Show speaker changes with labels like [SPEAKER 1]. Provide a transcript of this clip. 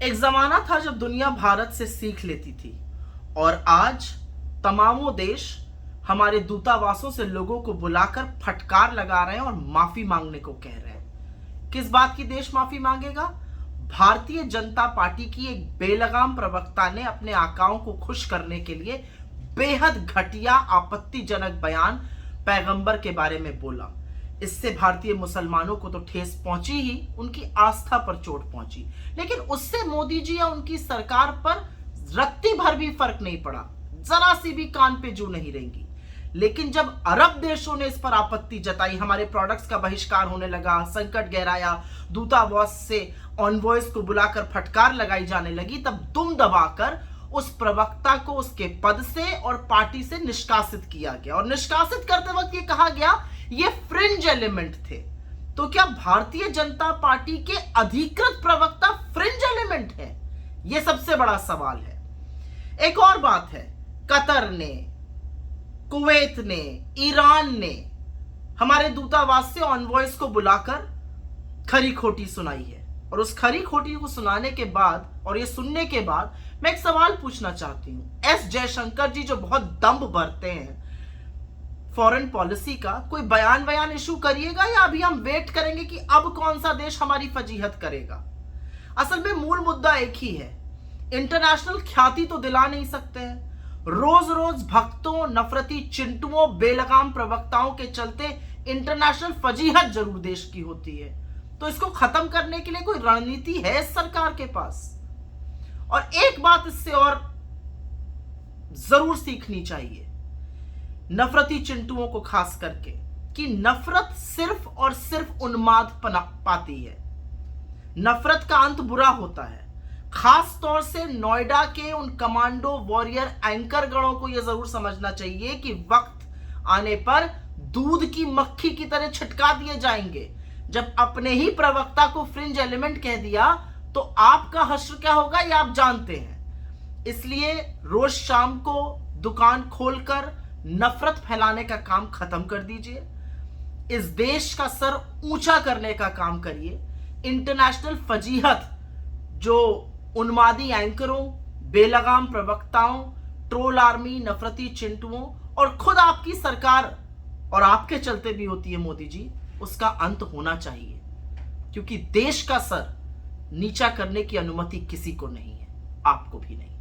[SPEAKER 1] एक जमाना था जब दुनिया भारत से सीख लेती थी और आज तमामों देश हमारे दूतावासों से लोगों को बुलाकर फटकार लगा रहे हैं और माफी मांगने को कह रहे हैं। किस बात की देश माफी मांगेगा? भारतीय जनता पार्टी की एक बेलगाम प्रवक्ता ने अपने आकाओं को खुश करने के लिए बेहद घटिया आपत्तिजनक बयान पैगंबर के बारे में बोला। इससे भारतीय मुसलमानों को तो ठेस पहुंची ही, उनकी आस्था पर चोट पहुंची, लेकिन उससे मोदी जी या उनकी सरकार पर रत्ती भर भी फर्क नहीं पड़ा, जरा सी भी कान पे जू नहीं रहेंगी। लेकिन जब अरब देशों ने इस पर आपत्ति जताई, हमारे प्रोडक्ट्स का बहिष्कार होने लगा, संकट गहराया, दूतावास से ऑनवॉयज को बुलाकर फटकार लगाई जाने लगी, तब दुम दबाकर उस प्रवक्ता को उसके पद से और पार्टी से निष्कासित किया गया। और निष्कासित करते वक्त ये कहा गया ये फ्रिंज एलिमेंट थे। तो क्या भारतीय जनता पार्टी के अधिकृत प्रवक्ता फ्रिंज एलिमेंट है? यह सबसे बड़ा सवाल है। एक और बात है, कतर ने, कुवैत ने, ईरान ने हमारे दूतावास से ऑनवॉयज को बुलाकर खरी खोटी सुनाई है। और उस खरी खोटी को सुनाने के बाद और ये सुनने के बाद मैं एक सवाल पूछना चाहती हूं। एस जयशंकर जी जो बहुत दम्भ भरते हैं फॉरेन पॉलिसी का, कोई बयान इशू करिएगा या अभी हम वेट करेंगे कि अब कौन सा देश हमारी फजीहत करेगा? असल में मूल मुद्दा एक ही है, इंटरनेशनल ख्याति तो दिला नहीं सकते हैं। रोज रोज भक्तों, नफरती चिंटुओं, बेलगाम प्रवक्ताओं के चलते इंटरनेशनल फजीहत जरूर देश की होती है। तो इसको खत्म करने के लिए कोई रणनीति है इस सरकार के पास? और एक बात इससे और जरूर सीखनी चाहिए नफरती चिंटुओं को खास करके, कि नफरत सिर्फ और सिर्फ उन्माद पाती है। नफरत का अंत बुरा होता है। खास तौर से नोएडा के उन कमांडो वॉरियर एंकर गणों को यह जरूर समझना चाहिए कि वक्त आने पर दूध की मक्खी की तरह छिटका दिए जाएंगे। जब अपने ही प्रवक्ता को फ्रिंज एलिमेंट कह दिया तो आपका हश्र क्या होगा ये आप जानते हैं। इसलिए रोज शाम को दुकान खोलकर नफरत फैलाने का काम खत्म कर दीजिए। इस देश का सर ऊंचा करने का काम करिए। इंटरनेशनल फजीहत जो उन्मादी एंकरों, बेलगाम प्रवक्ताओं, ट्रोल आर्मी, नफरती चिंटुओं और खुद आपकी सरकार और आपके चलते भी होती है मोदी जी, उसका अंत होना चाहिए। क्योंकि देश का सर नीचा करने की अनुमति किसी को नहीं है, आपको भी नहीं।